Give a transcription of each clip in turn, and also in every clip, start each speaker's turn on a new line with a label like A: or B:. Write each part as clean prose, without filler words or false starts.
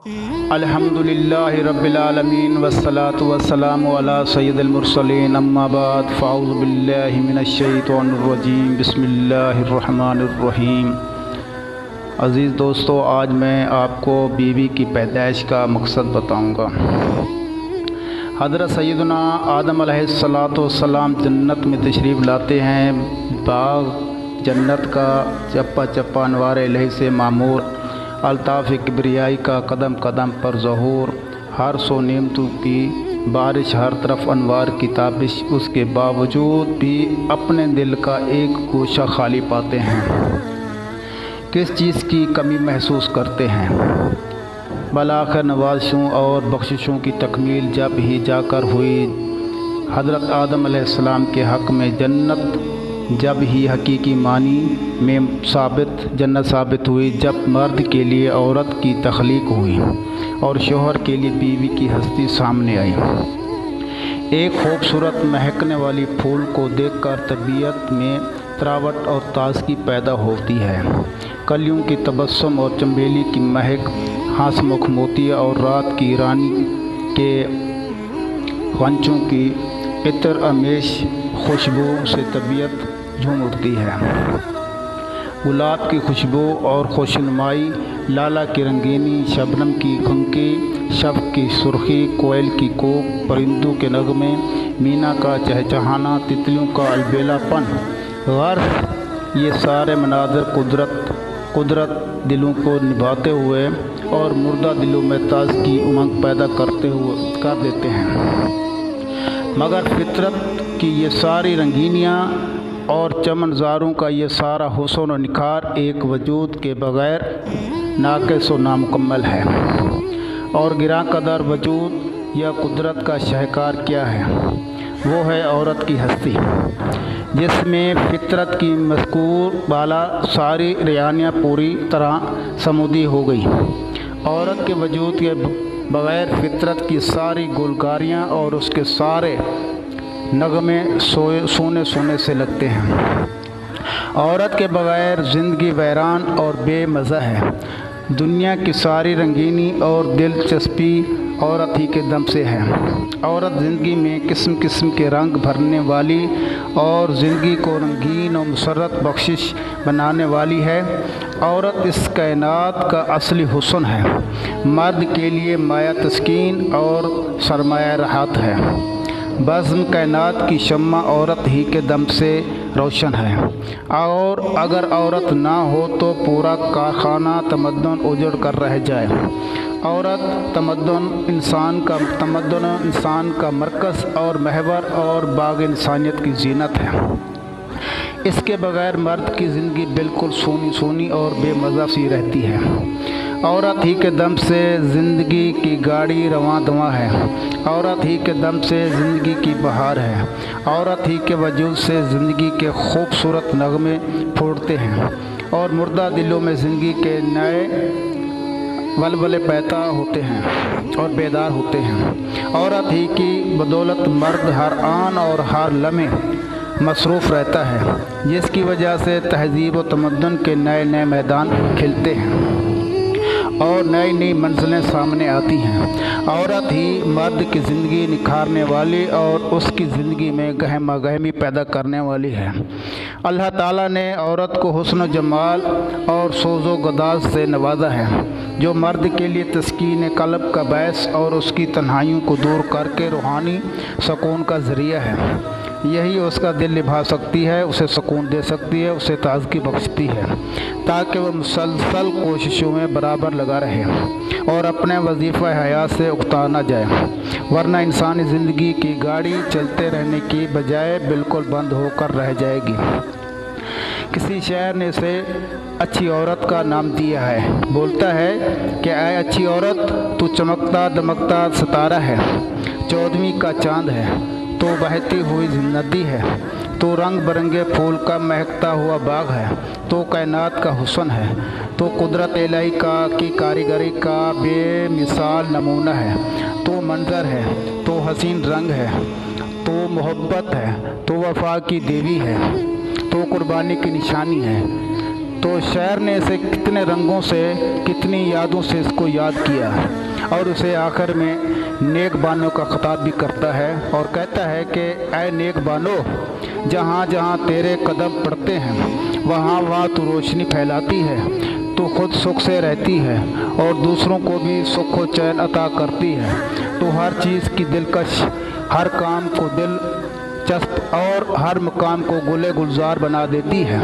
A: الحمدللہ رب العالمین والصلاة والسلام علی سید المرسلین اما بعد فاعوذ باللہ من الشیطان الرجیم بسم اللہ الرحمن الرحیم۔ عزیز دوستو، آج میں آپ کو بیوی کی پیدائش کا مقصد بتاؤں گا۔ حضرت سیدنا آدم علیہ السلام جنت میں تشریف لاتے ہیں۔ باغ جنت کا چپا چپا انوار الہی سے معمور، الطاف کبریائی کا قدم قدم پر ظہور، ہر سو نعمتوں کی بارش، ہر طرف انوار کی تابش، اس کے باوجود بھی اپنے دل کا ایک گوشہ خالی پاتے ہیں۔ کس چیز کی کمی محسوس کرتے ہیں؟ بالآخر نوازشوں اور بخششوں کی تکمیل جب ہی جا کر ہوئی۔ حضرت آدم علیہ السلام کے حق میں جنت جب ہی حقیقی معنی میں جنت ثابت ہوئی، جب مرد کے لیے عورت کی تخلیق ہوئی اور شوہر کے لیے بیوی کی ہستی سامنے آئی۔ ایک خوبصورت مہکنے والی پھول کو دیکھ کر طبیعت میں تراوٹ اور تازگی پیدا ہوتی ہے۔ کلیوں کی تبسم اور چنبیلی کی مہک، ہنس مکھ موتیا اور رات کی رانی کے غنچوں کی عطر آمیز خوشبو سے طبیعت جھوم اٹھتی ہے۔ گلاب کی خوشبو اور خوشنمائی، لالا کی رنگینی، شبنم کی کنکی، شفق کی سرخی، کوئل کی کوک، پرندوں کے نغمے، مینا کا چہچہانا، تتلیوں کا البیلا پن، غرض یہ سارے مناظر قدرت دلوں کو نبھاتے ہوئے اور مردہ دلوں میں تازگی امنگ پیدا کر دیتے ہیں۔ مگر فطرت کی یہ ساری رنگینیاں اور چمنزاروں کا یہ سارا حسن و نکھار ایک وجود کے بغیر ناقص و نامکمل ہے۔ اور گراں قدر وجود یا قدرت کا شاہکار کیا ہے؟ وہ ہے عورت کی ہستی، جس میں فطرت کی مذکور بالا ساری ریانیاں پوری طرح سمودی ہو گئی۔ عورت کے وجود کے بغیر فطرت کی ساری گلکاریاں اور اس کے سارے نغمے سونے سے لگتے ہیں۔ عورت کے بغیر زندگی ویران اور بے مزہ ہے۔ دنیا کی ساری رنگینی اور دلچسپی عورت ہی کے دم سے ہے۔ عورت زندگی میں قسم قسم کے رنگ بھرنے والی اور زندگی کو رنگین و مسرت بخشش بنانے والی ہے۔ عورت اس کائنات کا اصلی حسن ہے، مرد کے لیے مایہ تسکین اور سرمایہ راحت ہے۔ بزم کائنات کی شمع عورت ہی کے دم سے روشن ہے، اور اگر عورت نہ ہو تو پورا کارخانہ تمدن اجڑ کر رہ جائے۔ عورت تمدن انسان کا مرکز اور محور اور باغ انسانیت کی زینت ہے۔ اس کے بغیر مرد کی زندگی بالکل سونی اور بے مزہ سی رہتی ہے۔ عورت ہی کے دم سے زندگی کی گاڑی رواں دواں ہے۔ عورت ہی کے دم سے زندگی کی بہار ہے۔ عورت ہی کے وجود سے زندگی کے خوبصورت نغمے پھوٹتے ہیں اور مردہ دلوں میں زندگی کے نئے ولولے پیدا ہوتے ہیں اور بیدار ہوتے ہیں۔ عورت ہی کی بدولت مرد ہر آن اور ہر لمحے مصروف رہتا ہے، جس کی وجہ سے تہذیب و تمدن کے نئے میدان کھلتے ہیں اور نئی منزلیں سامنے آتی ہیں۔ عورت ہی مرد کی زندگی نکھارنے والی اور اس کی زندگی میں گہما گہمی پیدا کرنے والی ہے۔ اللہ تعالیٰ نے عورت کو حسن و جمال اور سوز و گداز سے نوازا ہے، جو مرد کے لیے تسکین قلب کا باعث اور اس کی تنہائیوں کو دور کر کے روحانی سکون کا ذریعہ ہے۔ یہی اس کا دل نبھا سکتی ہے، اسے سکون دے سکتی ہے، اسے تازگی بخشتی ہے، تاکہ وہ مسلسل کوششوں میں برابر لگا رہے اور اپنے وظیفہ حیات سے اکتا نہ جائے، ورنہ انسانی زندگی کی گاڑی چلتے رہنے کی بجائے بالکل بند ہو کر رہ جائے گی۔ کسی شاعر نے اسے اچھی عورت کا نام دیا ہے۔ بولتا ہے کہ اے اچھی عورت، تو چمکتا دمکتا ستارہ ہے، 14ویں کا چاند ہے، تو بہتی ہوئی ندی ہے، تو رنگ برنگے پھول کا مہکتا ہوا باغ ہے، تو کائنات کا حسن ہے، تو قدرت الہی کی کاریگری کا بے مثال نمونہ ہے، تو منظر ہے، تو حسین رنگ ہے، تو محبت ہے، تو وفا کی دیوی ہے، تو قربانی کی نشانی ہے، تو شاعر نے اسے کتنے رنگوں سے کتنی یادوں سے اس کو یاد کیا اور اسے آخر میں نیک بانوں کا خطاب بھی کرتا ہے اور کہتا ہے کہ اے نیک بانو، جہاں جہاں تیرے قدم پڑتے ہیں وہاں وہاں تو روشنی پھیلاتی ہے، تو خود سکھ سے رہتی ہے اور دوسروں کو بھی سکھ و چین عطا کرتی ہے، تو ہر چیز کی دلکش، ہر کام کو دلچسپ اور ہر مقام کو گلے گلزار بنا دیتی ہے،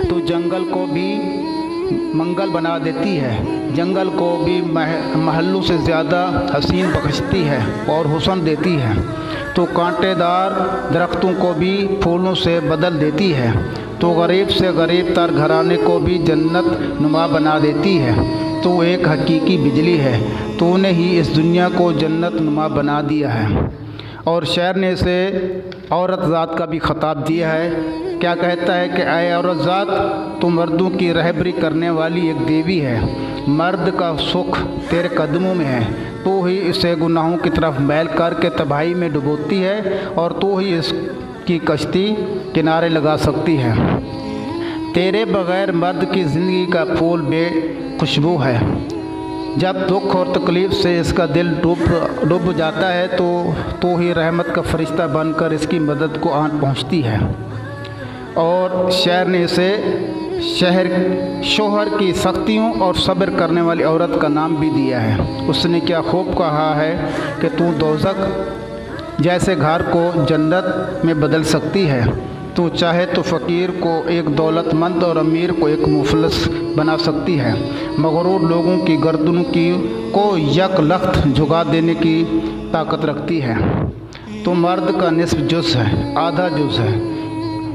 A: تو جنگل کو بھی منگل بنا دیتی ہے، جنگل کو بھی محلوں سے زیادہ حسین بخشتی ہے اور حسن دیتی ہے، تو کانٹے دار درختوں کو بھی پھولوں سے بدل دیتی ہے، تو غریب سے غریب تر گھرانے کو بھی جنت نما بنا دیتی ہے، تو ایک حقیقی بجلی ہے، تو نے ہی اس دنیا کو جنت نما بنا دیا ہے۔ اور شاعر نے اسے عورت ذات کا بھی خطاب دیا ہے، کیا کہتا ہے کہ اے عورت ذات، تو مردوں کی رہبری کرنے والی ایک دیوی ہے، مرد کا سکھ تیرے قدموں میں ہے، تو ہی اسے گناہوں کی طرف میل کر کے تباہی میں ڈبوتی ہے اور تو ہی اس کی کشتی کنارے لگا سکتی ہے، تیرے بغیر مرد کی زندگی کا پھول بے خوشبو ہے، جب دکھ اور تکلیف سے اس کا دل ڈوب جاتا ہے تو ہی رحمت کا فرشتہ بن کر اس کی مدد کو آن پہنچتی ہے۔ اور شاعر نے اسے شوہر کی سختیوں اور صبر کرنے والی عورت کا نام بھی دیا ہے۔ اس نے کیا خوب کہا ہے کہ تو دوزخ جیسے گھر کو جنت میں بدل سکتی ہے، تو چاہے تو فقیر کو ایک دولت مند اور امیر کو ایک مفلس بنا سکتی ہے، مغرور لوگوں کی گردنوں کو یک لخت جھکا دینے کی طاقت رکھتی ہے، تو مرد کا نصف جز ہے، آدھا جز ہے،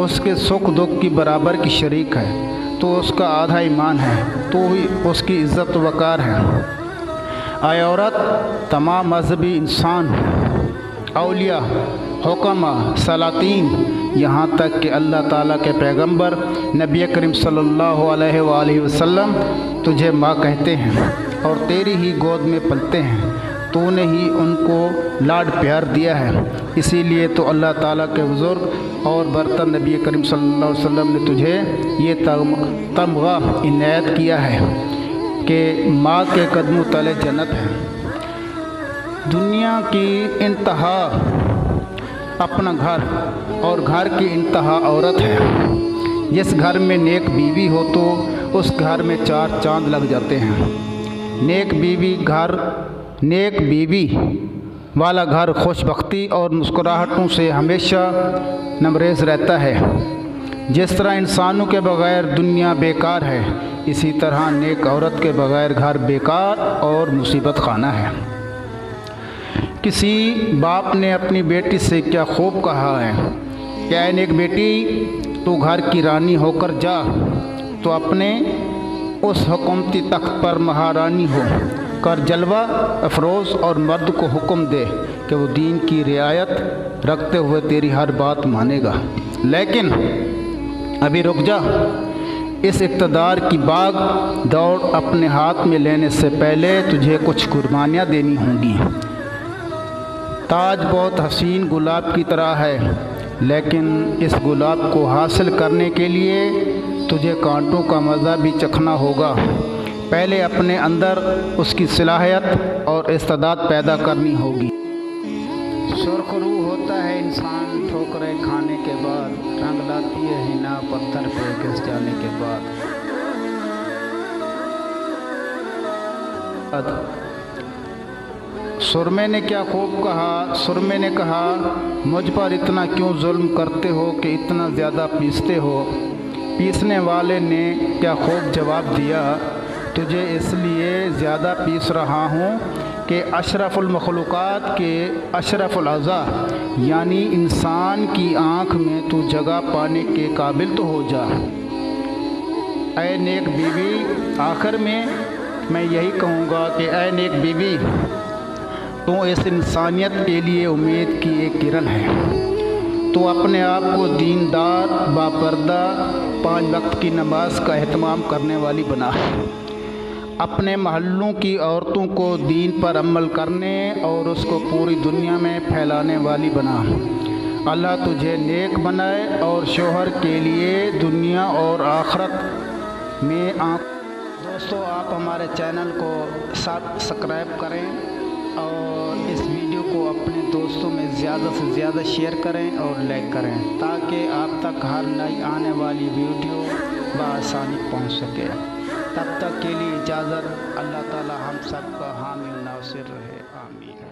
A: اس کے سکھ دکھ کی برابر کی شریک ہے، تو اس کا آدھا ایمان ہے، تو ہی اس کی عزت و وقار ہے۔ اے عورت، تمام مذہبی انسان، اولیاء، حکماء، سلاطین، یہاں تک کہ اللہ تعالیٰ کے پیغمبر نبی کریم صلی اللہ علیہ وآلہ وسلم تجھے ماں کہتے ہیں اور تیری ہی گود میں پلتے ہیں، تو نے ہی ان کو لاڈ پیار دیا ہے، اسی لیے تو اللہ تعالیٰ کے بزرگ اور برتر نبی کریم صلی اللہ علیہ وسلم نے تجھے یہ تمغہ عنایت کیا ہے کہ ماں کے قدموں تلے جنت ہے۔ دنیا کی انتہا اپنا گھر اور گھر کی انتہا عورت ہے، جس گھر میں نیک بیوی ہو تو اس گھر میں 4 چاند لگ جاتے ہیں۔ نیک بیوی والا گھر خوش بختی اور مسکراہٹوں سے ہمیشہ نمریز رہتا ہے۔ جس طرح انسانوں کے بغیر دنیا بیکار ہے، اسی طرح نیک عورت کے بغیر گھر بیکار اور مصیبت خانہ ہے۔ کسی باپ نے اپنی بیٹی سے کیا خوب کہا ہے کہ اے نیک بیٹی، تو گھر کی رانی ہو کر جا، تو اپنے اس حکومتی تخت پر مہارانی ہو کر جلوہ افروز اور مرد کو حکم دے کہ وہ دین کی رعایت رکھتے ہوئے تیری ہر بات مانے گا، لیکن ابھی رک جا، اس اقتدار کی باغ دوڑ اپنے ہاتھ میں لینے سے پہلے تجھے کچھ قربانیاں دینی ہوں گی۔ تاج بہت حسین گلاب کی طرح ہے، لیکن اس گلاب کو حاصل کرنے کے لیے تجھے کانٹوں کا مزہ بھی چکھنا ہوگا، پہلے اپنے اندر اس کی صلاحیت اور استعداد پیدا کرنی ہوگی۔ سرخ روح ہوتا ہے انسان ٹھوکریں کھانے کے بعد، رنگ لاتی ہے حنا پتھر پہ گھس جانے کے بعد۔ سرمے نے کیا خوب کہا، سرمے نے کہا، مجھ پر اتنا کیوں ظلم کرتے ہو کہ اتنا زیادہ پیستے ہو؟ پیسنے والے نے کیا خوب جواب دیا، تجھے اس لیے زیادہ پیس رہا ہوں کہ اشرف المخلوقات کے اشرف الاعضاء یعنی انسان کی آنکھ میں تو جگہ پانے کے قابل تو ہو جا۔ اے نیک بیوی، آخر میں یہی کہوں گا کہ اے نیک بیوی، تو اس انسانیت کے لیے امید کی ایک کرن ہے، تو اپنے آپ کو دیندار، باپردہ، 5 وقت کی نماز کا اہتمام کرنے والی بنا، اپنے محلوں کی عورتوں کو دین پر عمل کرنے اور اس کو پوری دنیا میں پھیلانے والی بنا۔ اللہ تجھے نیک بنائے اور شوہر کے لیے دنیا اور آخرت دوستو آپ ہمارے چینل کو سبسکرائب کریں اور اس ویڈیو کو اپنے دوستوں میں زیادہ سے زیادہ شیئر کریں اور لائک کریں تاکہ آپ تک ہر نئی آنے والی ویڈیو بآسانی پہنچ سکے۔ تب تک کے لیے اجازت۔ اللہ تعالی ہم سب کا حامی و ناصر رہے، آمین۔